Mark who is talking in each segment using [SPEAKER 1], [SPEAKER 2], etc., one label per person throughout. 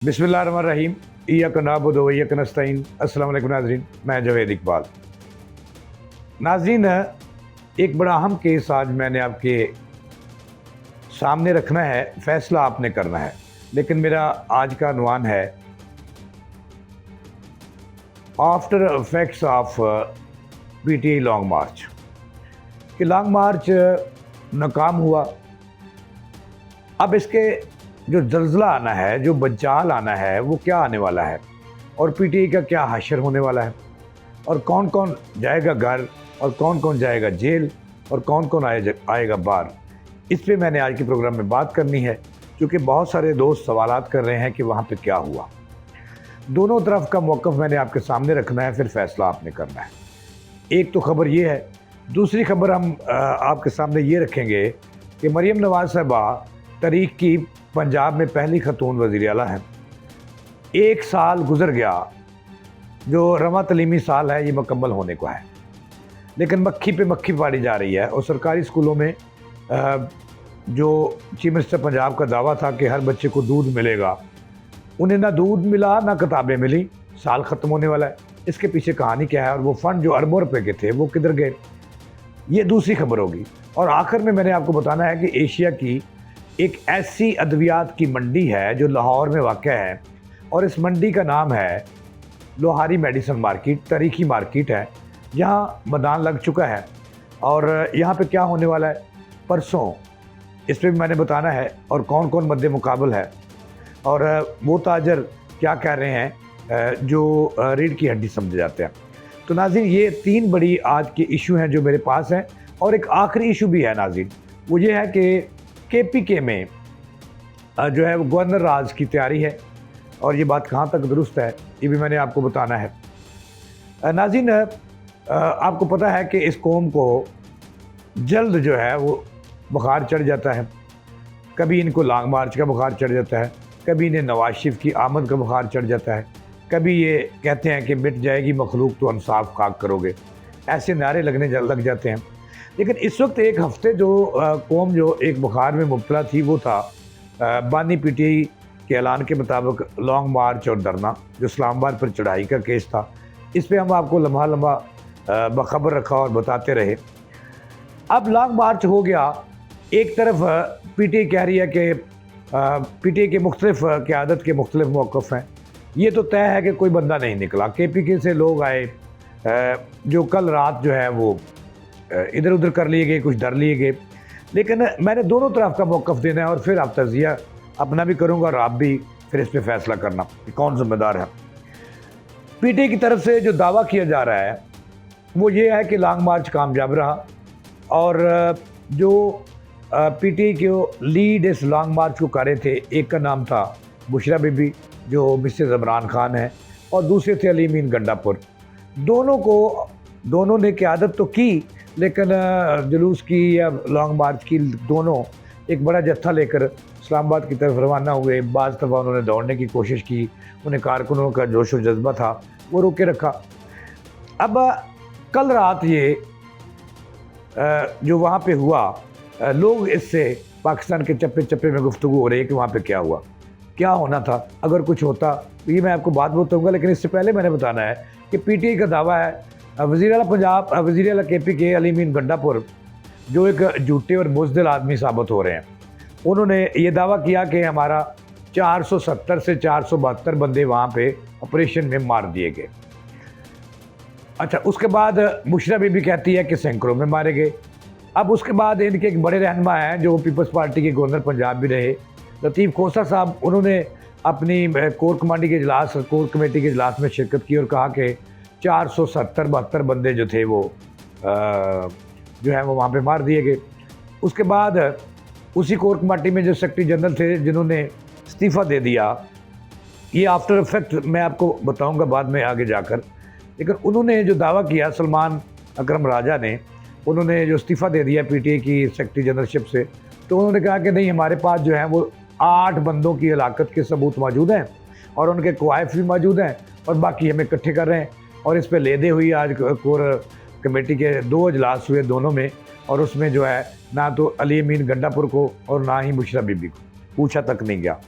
[SPEAKER 1] बिस्मिल्लाहिर्रहमानिर्रहीम। इय्याका नअबुदु व इय्याका नस्तईन। अस्सलाम वालेकुम नाज़रीन, मैं जावेद इकबाल। नाज़रीन, एक बड़ा अहम केस आज मैंने आपके सामने रखना है, फ़ैसला आपने करना है। लेकिन मेरा आज का उन्वान है after effects of PTI long march. कि लॉन्ग मार्च नाकाम हुआ, अब इसके जो ज़ल्ज़ला आना है, जो बचाल आना है, वो क्या आने वाला है और पीटीआई का क्या हशर होने वाला है और कौन कौन जाएगा घर और कौन कौन जाएगा जेल और कौन कौन आएगा बाहर। इस पे मैंने आज के प्रोग्राम में बात करनी है, क्योंकि बहुत सारे दोस्त सवालात कर रहे हैं कि वहाँ पे क्या हुआ। दोनों तरफ का मौक़िफ़ मैंने आपके सामने रखना है, फिर फ़ैसला आपने करना है। एक तो ख़बर ये है, दूसरी ख़बर हम आपके सामने ये रखेंगे कि मरीम नवाज़ साहिबा तारीख़ की पंजाब में पहली खतून वज़ीर आला हैं। 1 साल गुज़र गया, जो रवां तलीमी साल है ये मुकम्मल होने को है, लेकिन मक्खी पे मक्खी पाड़ी जा रही है। और सरकारी स्कूलों में जो चीफ मिनिस्टर पंजाब का दावा था कि हर बच्चे को दूध मिलेगा, उन्हें ना दूध मिला ना किताबें मिली। साल ख़त्म होने वाला है, इसके पीछे कहानी क्या है और वो फ़ंड जो अरबों रुपए के थे वो किधर गए, ये दूसरी खबर होगी। और आखिर में मैंने आपको बताना है कि एशिया की एक ऐसी अद्वियात की मंडी है जो लाहौर में वाक़ है, और इस मंडी का नाम है लोहारी मेडिसिन मार्केट। तारीख़ी मार्केट है, यहाँ मैदान लग चुका है और यहाँ पे क्या होने वाला है परसों, इस पर भी मैंने बताना है। और कौन कौन मद्दे मुकाबल है और वो ताजर क्या कह रहे हैं जो रीढ़ की हड्डी समझे जाते हैं। तो नाज़रीन, ये 3 बड़ी आज के इशू हैं जो मेरे पास हैं। और एक आखिरी इशू भी है नाज़रीन, वो ये है कि केपीके में जो है वो गवर्नर राज की तैयारी है, और ये बात कहाँ तक दुरुस्त है ये भी मैंने आपको बताना है। नाज़रीन, आपको पता है कि इस कौम को जल्द जो है वो बुखार चढ़ जाता है। कभी इनको लॉन्ग मार्च का बुखार चढ़ जाता है, कभी इन्हें नवाज शरीफ की आमद का बुखार चढ़ जाता है, कभी ये कहते हैं कि मिट जाएगी मखलूक तो इंसाफ खाक करोगे, ऐसे नारे लग जाते हैं। लेकिन इस वक्त एक हफ़्ते जो कौम जो एक बुखार में मुब्तला थी वो था बानी पीटीआई के ऐलान के मुताबिक लॉन्ग मार्च और धरना जो इस्लामाबाद पर चढ़ाई का केस था। इस पे हम आपको लम्हा लम्हा बखबर रखा और बताते रहे। अब लॉन्ग मार्च हो गया, एक तरफ पीटीआई कह रही है कि पीटीआई के मुख्तलिफ क़यादत के मुख्तलिफ मौक़िफ़ हैं। ये तो तय है कि कोई बंदा नहीं निकला, केपीके से लोग आए जो कल रात जो है वो इधर उधर कर लिए गए, कुछ डर लिए गए। लेकिन मैंने दोनों तरफ का मौक़िफ़ देना है और फिर आप तज़िया अपना भी करूँगा और आप भी फिर इस पर फ़ैसला करना कि कौन ज़िम्मेदार है। पीटीआई की तरफ से जो दावा किया जा रहा है वो ये है कि लॉन्ग मार्च कामयाब रहा, और जो पीटीआई के लीड इस लॉन्ग मार्च को कर रहे थे, एक का नाम था बुशरा बीबी जो मिसेज़ इमरान खान है, और दूसरे थे अली अमीन गंडापुर। दोनों ने क़यादत तो की, लेकिन जुलूस की या लॉन्ग मार्च की दोनों एक बड़ा जत्था लेकर इस्लामाबाद की तरफ रवाना हुए। बाज़ दफ़ा उन्होंने दौड़ने की कोशिश की, उन्हें कारकुनों का जोश व जज्बा था वो रोके रखा। अब कल रात ये जो वहाँ पे हुआ, लोग इससे पाकिस्तान के चप्पे चप्पे में गुफ्तगू हो रही है कि वहाँ पे क्या हुआ, क्या होना था, अगर कुछ होता तो ये मैं आपको बात बताऊँगा। लेकिन इससे पहले मैंने बताना है कि पीटीआई का दावा है वज़ीर आला पंजाब, वज़ीर आला केपीके अली अमीन गंडापुर जो एक झूठे और बुज़दिल आदमी साबित हो रहे हैं, उन्होंने ये दावा किया कि हमारा 470 से 472 बंदे वहाँ पे ऑपरेशन में मार दिए गए। अच्छा, उसके बाद बुशरा बीबी कहती है कि सैकड़ों में मारे गए। अब उसके बाद इनके एक बड़े रहनुमा हैं जो पीपल्स पार्टी के गवर्नर पंजाब भी रहे, लतीफ़ खोसा साहब, उन्होंने अपनी कोर कमेटी के इजलास में शिरकत की और कहा कि 472 बंदे जो थे वो जो है वो वहाँ पे मार दिए गए। उसके बाद उसी कोर कमेटी में जो सेक्रेटरी जनरल थे जिन्होंने इस्तीफ़ा दे दिया, ये आफ्टर इफेक्ट मैं आपको बताऊंगा बाद में आगे जाकर। लेकिन उन्होंने जो दावा किया, सलमान अकरम राजा ने, उन्होंने जो इस्तीफ़ा दे दिया पीटीआई की सेक्रेटरी जनरलशिप से, तो उन्होंने कहा कि नहीं, हमारे पास जो है वो 8 बंदों की हलाकत के सबूत मौजूद हैं और उनके क्वाइफ भी मौजूद हैं और बाकी हमें इकट्ठे कर रहे हैं। और इस पर लेदे हुई आज कोर कमेटी के 2 इजलास हुए दोनों में, और उसमें जो है ना तो अली अमीन गंडापुर को और ना ही बुशरा बीबी को पूछा तक नहीं गया।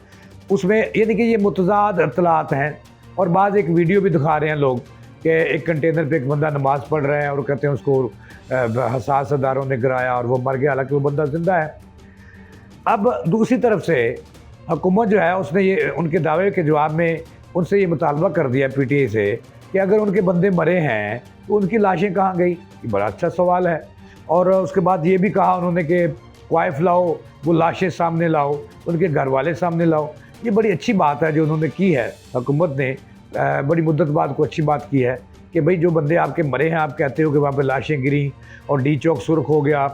[SPEAKER 1] उसमें यानी कि ये मुतज़ाद इत्तलात हैं। और बाद एक वीडियो भी दिखा रहे हैं लोग कि एक कंटेनर पे एक बंदा नमाज़ पढ़ रहा है और कहते हैं उसको हसास अदारों ने गिराया और वो मर गया, हालांकि वो बंदा ज़िंदा है। अब दूसरी तरफ से हुकूमत जो है उसने ये उनके दावे के जवाब में उनसे ये मुतालबा कर दिया पीटीआई से कि अगर उनके बंदे मरे हैं तो उनकी लाशें कहाँ गई। ये बड़ा अच्छा सवाल है। और उसके बाद ये भी कहा उन्होंने कि वाइफ लाओ, वो लाशें सामने लाओ, उनके घर वाले सामने लाओ। ये बड़ी अच्छी बात है जो उन्होंने की है, हुकूमत ने बड़ी मुद्दत बाद को अच्छी बात की है कि भाई जो बंदे आपके मरे हैं, आप कहते हो कि वहाँ पे लाशें गिरी और डी चौक सुर्ख हो गया,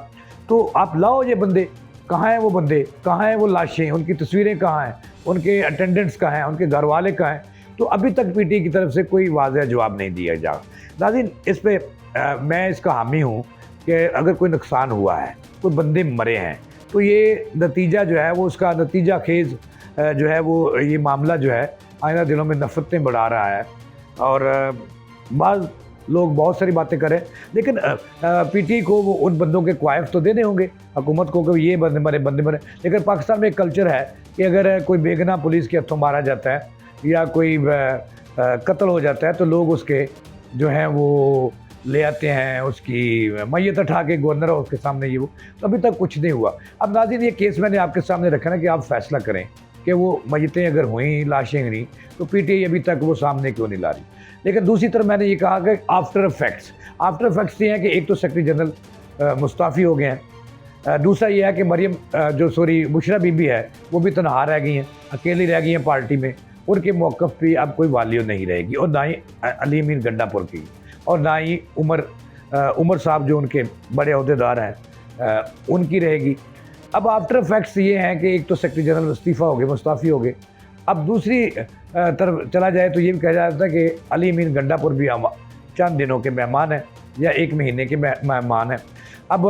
[SPEAKER 1] तो आप लाओ ये बंदे। कहाँ हैं वो बंदे, कहाँ हैं वो लाशें, उनकी तस्वीरें कहाँ हैं, उनके अटेंडेंट्स कहाँ हैं, उनके घर वाले कहाँ हैं। तो अभी तक पीटी की तरफ से कोई वाज़ेह जवाब नहीं दिया जा। नाज़रीन, इस पर मैं इसका हामी हूँ कि अगर कोई नुकसान हुआ है, कोई बंदे मरे हैं, तो ये नतीजा जो है वो उसका नतीजा खेज़ जो है वो ये मामला जो है आइंदा दिनों में नफ़रतें बढ़ा रहा है। और बाज़ लोग बहुत सारी बातें करें, लेकिन पीटी को वो उन बंदों के क्वाइफ तो देने होंगे हुकूमत को कि ये बंदे मरे। लेकिन पाकिस्तान में एक कल्चर है कि अगर कोई बेगुनाह पुलिस के हथों मारा जाता है या कोई कत्ल हो जाता है तो लोग उसके जो हैं वो ले आते हैं, उसकी मैयत उठा के गवर्नर हाउस के सामने ये वो। तो अभी तक कुछ नहीं हुआ। अब नाज़रीन, ये केस मैंने आपके सामने रखा ना कि आप फैसला करें कि वो मैयतें अगर हुई, लाशें नहीं, तो पीटीआई अभी तक वो सामने क्यों नहीं ला रही। लेकिन दूसरी तरफ मैंने ये कहा कि आफ्टर इफेक्ट्स ये हैं कि एक तो सेक्रेटरी जनरल मुस्ताफ़ी हो गए हैं, दूसरा ये है कि मरियम बुशरा बीबी है वो भी तनहा रह गई हैं, अकेली रह गई हैं पार्टी में। उनके मौक़िफ़ पे अब कोई वालियो नहीं रहेगी, और ना ही अली अमीन गंडापुर की, और ना ही उमर साहब जो उनके बड़े अहदेदार हैं उनकी रहेगी। अब आफ्टर इफेक्ट्स ये हैं कि एक तो सेक्रेटरी जनरल इस्तीफ़ा हो गए, मुस्ताफ़ी हो गए। अब दूसरी तरफ चला जाए तो ये भी कहा जाता है कि अली अमीन गंडापुर भी चंद दिनों के मेहमान हैं या एक महीने के मेहमान हैं। अब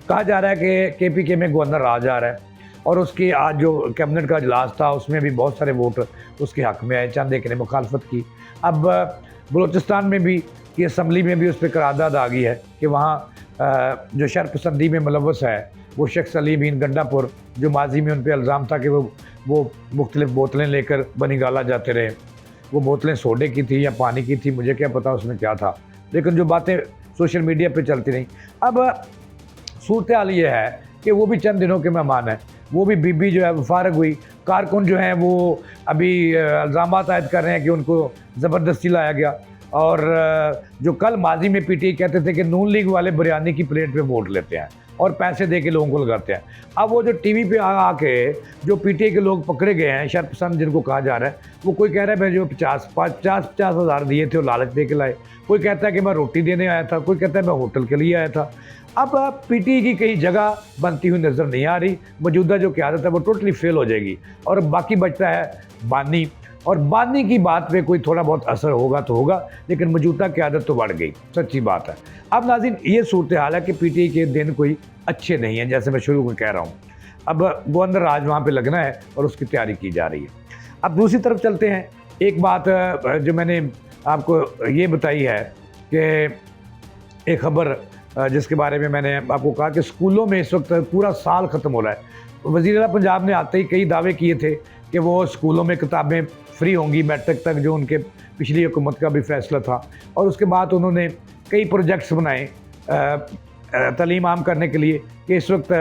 [SPEAKER 1] कहा जा रहा है कि KPK में गवर्नर आ जा रहा है, और उसकी आज जो कैबिनेट का इजलास था उसमें भी बहुत सारे वोट उसके हक़ में आए, चंद एक ने मुखालफत की। अब बलूचिस्तान में भी कि असम्बली में भी उस पर करारदाद आ गई है कि वहाँ जो शरपसंदी में मुलव्वस है वो शख्स अली अमीन गंडापुर, जो माजी में उन पर इल्ज़ाम था कि वो मुख्तलिफ़ बोतलें लेकर बनी गाला जाते रहे। वो बोतलें सोडे की थी या पानी की थी, मुझे क्या पता उसमें क्या था, लेकिन जो बातें सोशल मीडिया पे चलती रहीं। अब सूरत हाल ये है कि वो भी चंद दिनों के मेहमान हैं। वो भी बीबी जो है वो फारग हुई। कारकुन जो हैं वो अभी इल्ज़ाम आयद कर रहे हैं कि उनको ज़बरदस्ती लाया गया। और जो कल माजी में पीटीआई कहते थे कि नून लीग वाले बिरयानी की प्लेट पे वोट लेते हैं और पैसे दे के लोगों को लगाते हैं, अब वो जो टीवी पे आके जो पीटीआई के लोग पकड़े गए हैं, शरपसंद जिनको कहा जा रहा है, वो कोई कह रहा है मैं जो 50 हज़ार दिए थे वो लालच दे के लाए, कोई कहता है कि मैं रोटी देने आया था, कोई कहता है मैं होटल के लिए आया था। अब पीटीआई की कहीं जगह बनती हुई नज़र नहीं आ रही। मौजूदा जो क़यादत है वो टोटली फेल हो जाएगी, और बाकी बचता है बानी। और बानी की बात पे कोई थोड़ा बहुत असर होगा तो होगा, लेकिन मौजूदा क़यादत तो बढ़ गई, सच्ची बात है। अब नाज़रीन, ये सूरत हाल है कि पीटीआई के दिन कोई अच्छे नहीं हैं, जैसे मैं शुरू में कह रहा हूँ। अब गवर्नर आज वहाँ पे लगना है और उसकी तैयारी की जा रही है। अब दूसरी तरफ चलते हैं। एक बात जो मैंने आपको ये बताई है कि एक ख़बर जिसके बारे में मैंने आपको कहा कि स्कूलों में इस वक्त पूरा साल ख़त्म हो रहा है। वज़ीर आला पंजाब ने आते ही कई दावे किए थे कि वो स्कूलों में किताबें फ्री होंगी मैट्रिक तक, जो उनके पिछली हुकूमत का भी फैसला था। और उसके बाद उन्होंने कई प्रोजेक्ट्स बनाए तालीम आम करने के लिए कि इस वक्त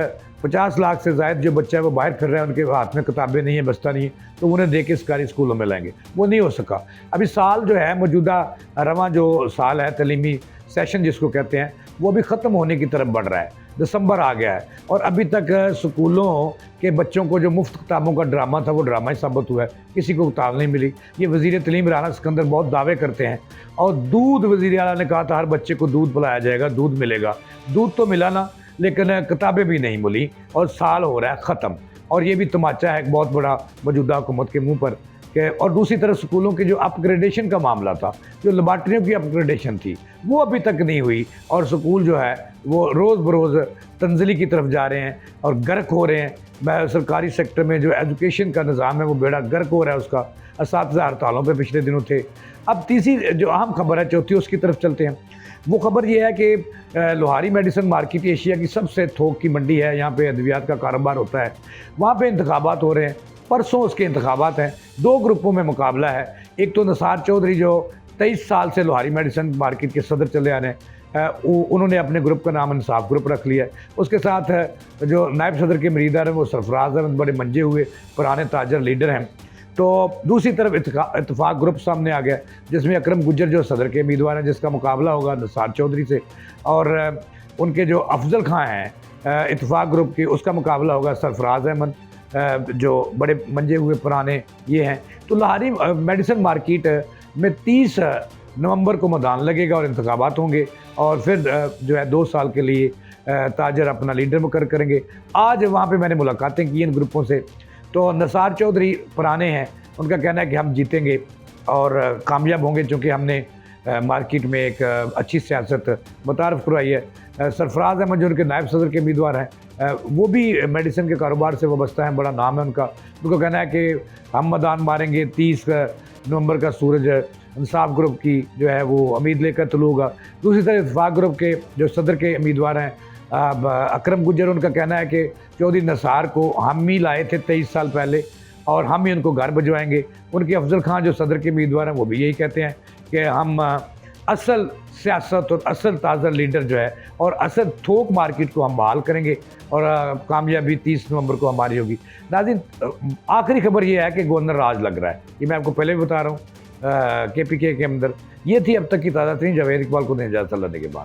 [SPEAKER 1] 50 लाख से ज़ायद जो बच्चा है वो बाहर फिर रहा है, उनके हाथ में किताबें नहीं है, बस्ता नहीं है, तो उन्हें दे के सरकारी स्कूलों में लाएंगे। वो नहीं हो सका। अभी साल जो है, मौजूदा रवां जो साल है, तलीमी सेशन जिसको कहते हैं, वो भी ख़त्म होने की तरफ बढ़ रहा है। दिसंबर आ गया है और अभी तक स्कूलों के बच्चों को जो मुफ्त किताबों का ड्रामा था वो ड्रामा ही साबित हुआ है, किसी को किताब नहीं मिली। ये वज़ीर तलीम राना सिकंदर बहुत दावे करते हैं। और दूध, वज़ीर आला ने कहा था हर बच्चे को दूध पिलाया जाएगा, दूध मिलेगा, दूध तो मिला ना, लेकिन किताबें भी नहीं मिली और साल हो रहा है ख़त्म। और ये भी तमाचा है एक बहुत बड़ा मौजूदा हुकूमत के मुँह पर कि। और दूसरी तरफ स्कूलों की जो अपग्रेडेशन का मामला था, जो लेबॉर्ट्रियों की अपग्रेडेशन थी, वो अभी तक नहीं हुई, और स्कूल जो है वो रोज़ बरोज़ तंजली की तरफ जा रहे हैं और गर्क हो रहे हैं। सरकारी सेक्टर में जो एजुकेशन का निज़ाम है वो बेड़ा गर्क हो रहा है उसका। असातिज़ा हड़तालों पे पिछले दिनों थे। अब तीसरी जो अहम खबर है, चौथी, उसकी तरफ चलते हैं। वो खबर ये है कि लोहारी मेडिसिन मार्केट एशिया की सबसे थोक की मंडी है, यहाँ पे अद्वियात का कारोबार होता है। वहाँ पे इंतखाबात हो रहे हैं परसों उसके इंतखाबात हैं। 2 ग्रुपों में मुकाबला है। एक तो निसार चौधरी जो 23 साल से लोहारी मेडिसन मार्केट के सदर चले आ रहे हैं, उन्होंने अपने ग्रुप का नाम इंसाफ ग्रुप रख लिया है। उसके साथ जो नायब सदर के मरीदार हैं वो सरफराज अहमद, बड़े मंजे हुए पुराने ताजर लीडर हैं। तो दूसरी तरफ इत्तफाक ग्रुप सामने आ गया, जिसमें अकरम गुज्जर जो सदर के उम्मीदवार हैं, जिसका मुकाबला होगा निसार चौधरी से, और उनके जो अफजल खां हैं इत्तफाक ग्रुप के, उसका मुकाबला होगा सरफराज अहमद, जो बड़े मंजे हुए पुराने ये हैं। तो लोहारी मेडिसन मार्केट में 30 नवंबर को मैदान लगेगा और इंतखाबात होंगे, और फिर जो है 2 साल के लिए ताजर अपना लीडर मुकर्रर करेंगे। आज वहाँ पे मैंने मुलाकातें की इन ग्रुपों से। तो निसार चौधरी पुराने हैं, उनका कहना है कि हम जीतेंगे और कामयाब होंगे, चूँकि हमने मार्केट में एक अच्छी सियासत मुतारफ़ करवाई है। सरफराज अहमद जो उनके नायब सदर के उम्मीदवार हैं, वो भी मेडिसिन के कारोबार से वाबस्ता हैं, बड़ा नाम है उनका। उनको कहना है कि हम मैदान मारेंगे, 30 नवंबर का सूरज इंसाफ ग्रुप की जो है वो उम्मीद लेकर तुलू होगा। दूसरी तरफ इत्तफाक ग्रुप के जो सदर के उम्मीदवार हैं अकरम गुज्जर, उनका कहना है कि चौधरी निसार को हम ही लाए थे 23 साल पहले और हम ही उनको घर भिजवाएंगे। उनके अफजल खां जो सदर के उम्मीदवार हैं वो भी यही कहते हैं कि हम असल सियासत और असल ताज़ा लीडर जो है और असल थोक मार्केट को हम बहाल करेंगे और कामयाबी 30 नवंबर को हमारी होगी। नाज़रीन, आखिरी खबर ये है कि गवर्नर राज लग रहा है, ये मैं आपको पहले भी बता रहा हूँ। KPK के अंदर ये थी अब तक की ताज़ा तरीन। जावेद इकबाल को दें इजाज़त, अल्लाह के बाद।